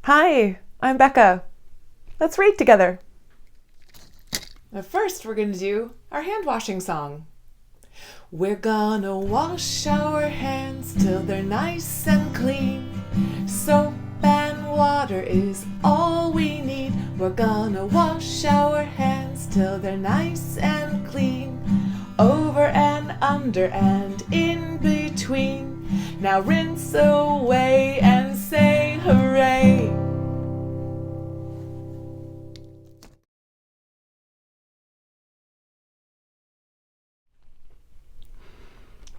Hi, I'm Becca. Let's read together. But first we're going to do our hand washing song. We're gonna wash our hands till they're nice and clean. Soap and water is all we need. We're gonna wash our hands till they're nice and clean. Over and under and in between. Now rinse away and say hooray.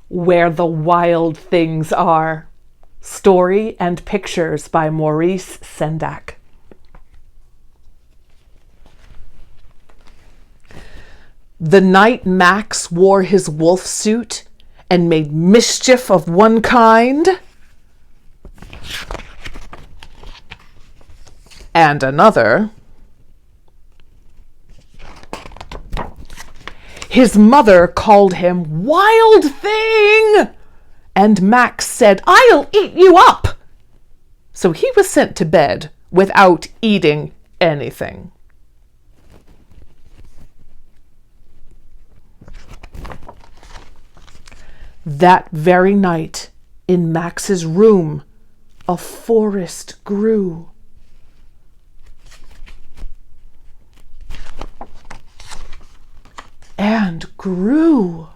Where the Wild Things Are. Story and pictures by Maurice Sendak. The night Max wore his wolf suit and made mischief of one kind and another, his mother called him Wild Thing, and Max said, "I'll eat you up." So he was sent to bed without eating anything. That very night, in Max's room, a forest grew. And grew.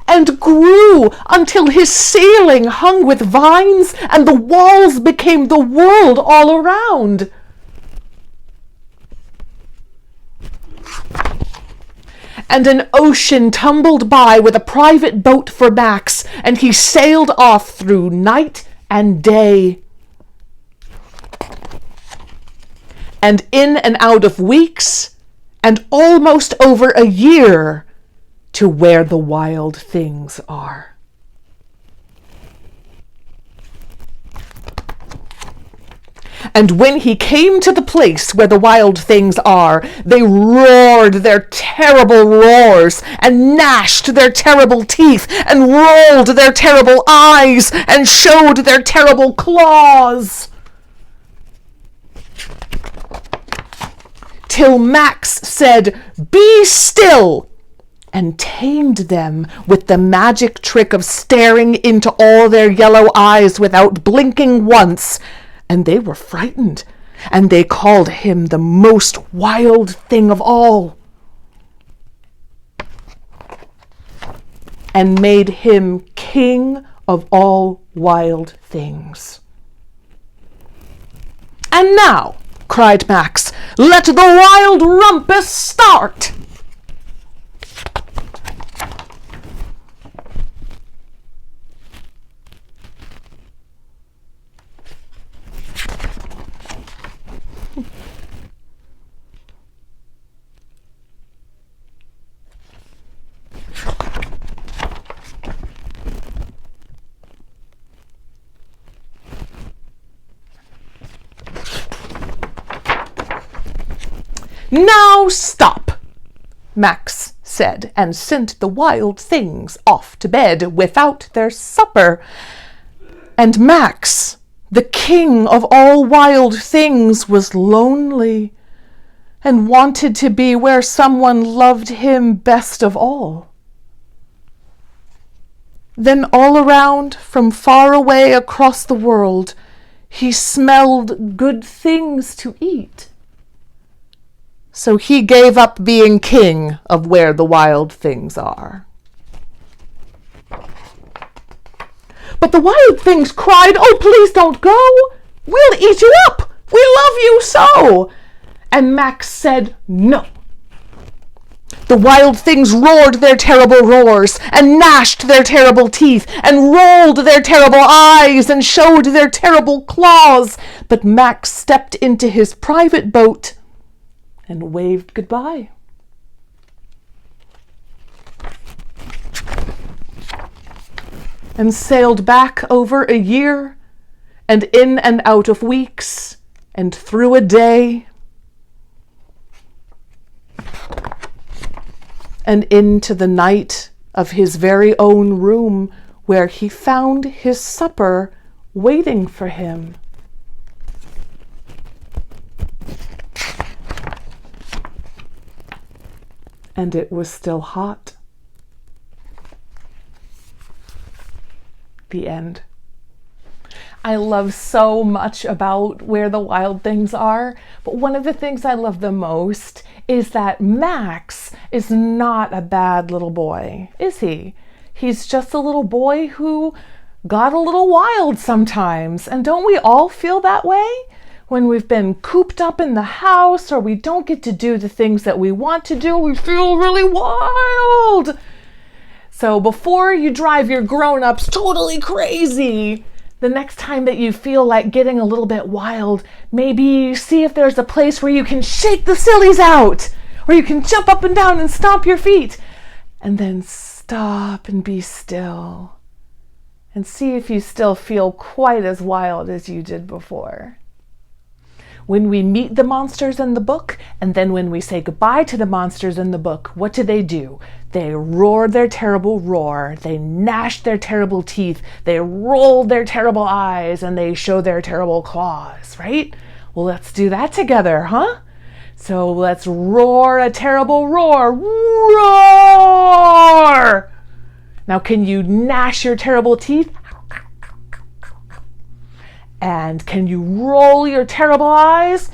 And grew until his ceiling hung with vines and the walls became the world all around. And an ocean tumbled by with a private boat for Max, and he sailed off through night and day. And in and out of weeks, and almost over a year, to where the wild things are. And when he came to the place where the wild things are, they roared their terrible roars, and gnashed their terrible teeth, and rolled their terrible eyes, and showed their terrible claws. Till Max said, "Be still," and tamed them with the magic trick of staring into all their yellow eyes without blinking once. And they were frightened, and they called him the most wild thing of all, and made him king of all wild things. "And now," cried Max, "let the wild rumpus start!" "Now stop," Max said, and sent the wild things off to bed without their supper. And Max, the king of all wild things, was lonely and wanted to be where someone loved him best of all. Then all around, from far away across the world, he smelled good things to eat. So he gave up being king of where the wild things are. But the wild things cried, "Oh, please don't go. We'll eat you up. We love you so." And Max said, "No." The wild things roared their terrible roars, and gnashed their terrible teeth, and rolled their terrible eyes, and showed their terrible claws. But Max stepped into his private boat and waved goodbye. And sailed back over a year, and in and out of weeks, and through a day, and into the night of his very own room, where he found his supper waiting for him. And it was still hot. The end. I love so much about Where the Wild Things Are, but one of the things I love the most is that Max is not a bad little boy, is he? He's just a little boy who got a little wild sometimes. And don't we all feel that way? When we've been cooped up in the house or we don't get to do the things that we want to do, we feel really wild. So before you drive your grown-ups totally crazy, the next time that you feel like getting a little bit wild, maybe see if there's a place where you can shake the sillies out, where you can jump up and down and stomp your feet, and then stop and be still, and see if you still feel quite as wild as you did before. When we meet the monsters in the book, and then when we say goodbye to the monsters in the book, what do? They roar their terrible roar, they gnash their terrible teeth, they roll their terrible eyes, and they show their terrible claws, right? Well, let's do that together, huh? So let's roar a terrible roar. Roar! Now, can you gnash your terrible teeth? And can you roll your terrible eyes?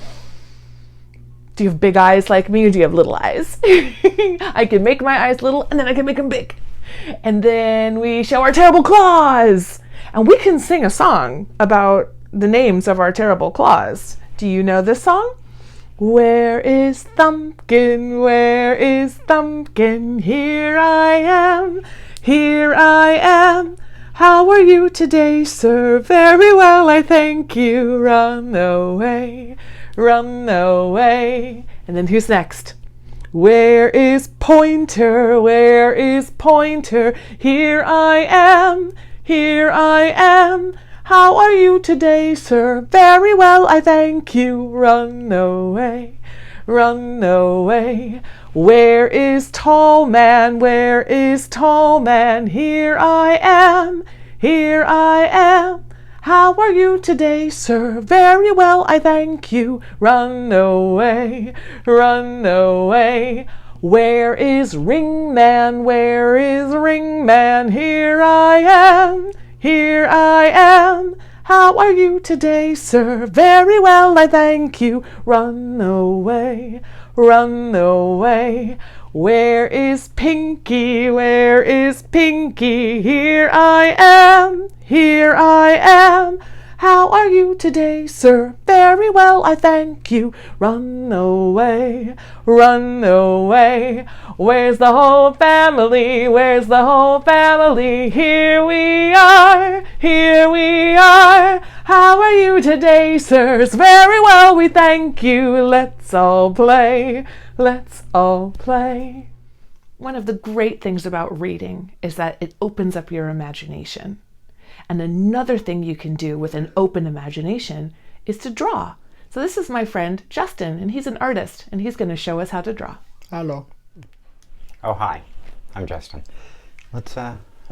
Do you have big eyes like me, or do you have little eyes? I can make my eyes little, and then I can make them big. And then we show our terrible claws. And we can sing a song about the names of our terrible claws. Do you know this song? Where is Thumbkin? Where is Thumbkin? Here I am. Here I am. How are you today, sir? Very well, I thank you. Run away, run away. And then who's next? Where is Pointer? Where is Pointer? Here I am, here I am. How are you today, sir? Very well, I thank you. Run away, run away. Where is Tall Man? Where is Tall Man? Here I am, here I am. How are you today, sir? Very well, I thank you. Run away, run away. Where is Ring Man? Where is Ring Man? Here I am, here I am. How are you today, sir? Very well, I thank you. Run away, run away. Where is Pinky? Where is Pinky? Here I am, here I am. How are you today, sir? Very well, I thank you. Run away, run away. Where's the whole family? Where's the whole family? Here we are, here we are. How are you today, sirs? Very well, we thank you. Let's all play, let's all play. One of the great things about reading is that it opens up your imagination. And another thing you can do with an open imagination is to draw. So this is my friend Justin, and he's an artist, and he's going to show us how to draw. Hello. Oh, hi. I'm Justin. Let's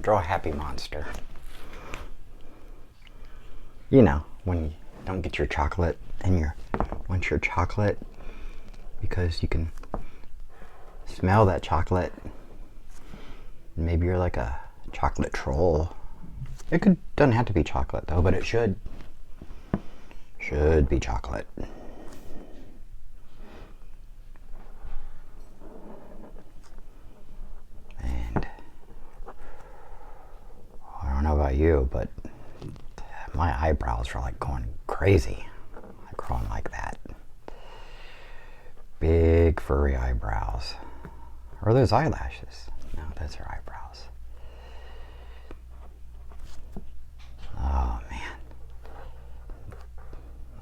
draw a happy monster. You know, when you don't get your chocolate and you want your chocolate because you can smell that chocolate. Maybe you're like a chocolate troll. It doesn't have to be chocolate though, but it should. Should be chocolate. And I don't know about you, but my eyebrows are like going crazy. Like growing like that. Big furry eyebrows. Or those eyelashes. No, those are eyebrows. Oh man.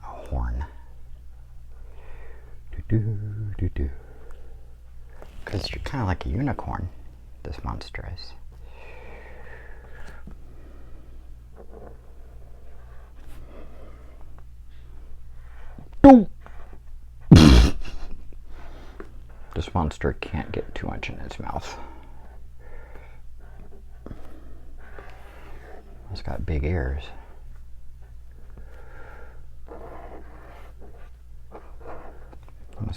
A horn. Do-do-do-do. Because you're kind of like a unicorn, this monster is. This monster can't get too much in its mouth. It's got big ears.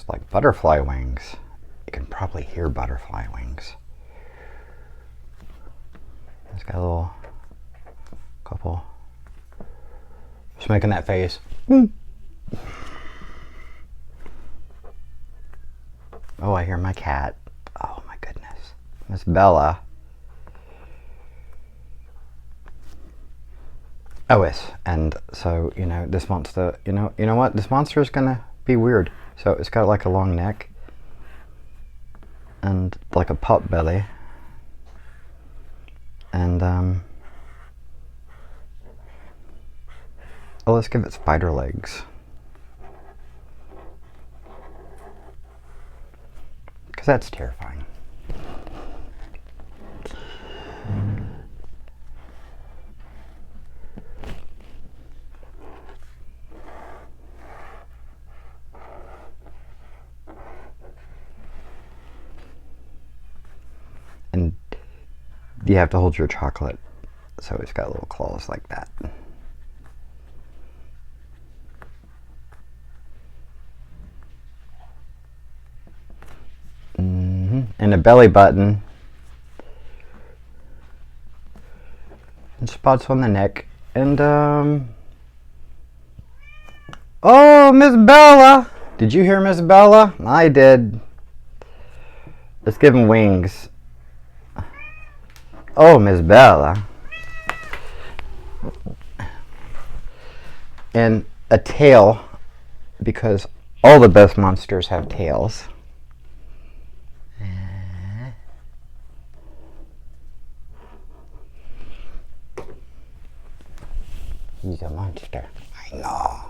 almost like butterfly wings. You can probably hear butterfly wings. It's got a little couple. Just making that face. Oh, I hear my cat. Oh my goodness. Miss Bella. Oh yes, and so, you know, this monster, you know what? This monster is gonna be weird. So it's got like a long neck and like a pot belly. And oh, let's give it spider legs. Because that's terrifying. And you have to hold your chocolate, so it's got little claws like that. And a belly button. And spots on the neck. And oh, Miss Bella! Did you hear Miss Bella? I did. Let's give him wings. Oh, Miss Bella. And a tail, because all the best monsters have tails. He's a monster. I know.